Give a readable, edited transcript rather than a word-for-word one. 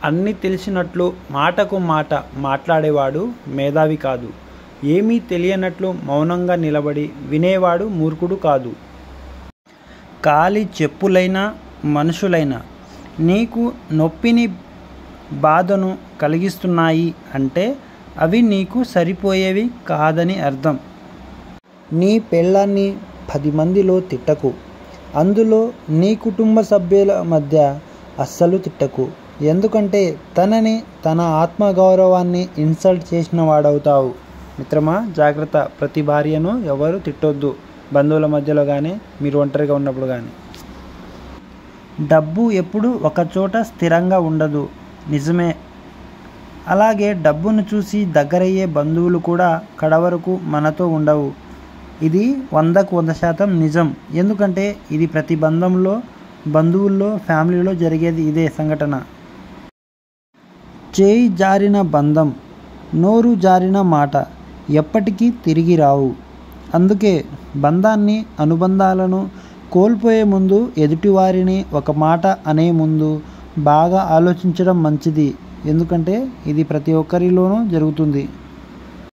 అన్నీ తెలిసినట్లు మాటకు మాట మాట్లాడేవాడు మేధావి కాదు. ఏమీ తెలియనట్లు మౌనంగా నిలబడి వినేవాడు మూర్ఖుడు కాదు. కాలి చెప్పులైన మనుషులైనా నీకు నొప్పిని బాధను కలిగిస్తున్నాయి అంటే అవి నీకు సరిపోయేవి కాదని అర్థం. నీ పెళ్ళాన్ని 10 మందిలో తిట్టకు, అందులో నీ కుటుంబ సభ్యుల మధ్య అస్సలు తిట్టకు. ఎందుకంటే తనని, తన ఆత్మగౌరవాన్ని ఇన్సల్ట్ చేసిన వాడవుతావు. మిత్రమా జాగ్రత్త, ప్రతి భార్యను ఎవరు తిట్టొద్దు, బంధువుల మధ్యలో కానీ మీరు ఒంటరిగా ఉన్నప్పుడు కానీ. డబ్బు ఎప్పుడు ఒకచోట స్థిరంగా ఉండదు, నిజమే. అలాగే డబ్బును చూసి దగ్గరయ్యే బంధువులు కూడా కడవరకు మనతో ఉండవు. ఇది 100కు 100% నిజం. ఎందుకంటే ఇది ప్రతి బంధువుల్లో ఫ్యామిలీలో జరిగేది ఇదే సంఘటన. చేయి జారిన బంధం, నోరు జారిన మాట ఎప్పటికీ తిరిగి రావు. అందుకే బంధాన్ని, అనుబంధాలను కోల్పోయే ముందు, ఎదుటివారిని ఒక మాట అనే ముందు బాగా ఆలోచించడం మంచిది. ఎందుకంటే ఇది ప్రతి ఒక్కరిలోనూ జరుగుతుంది.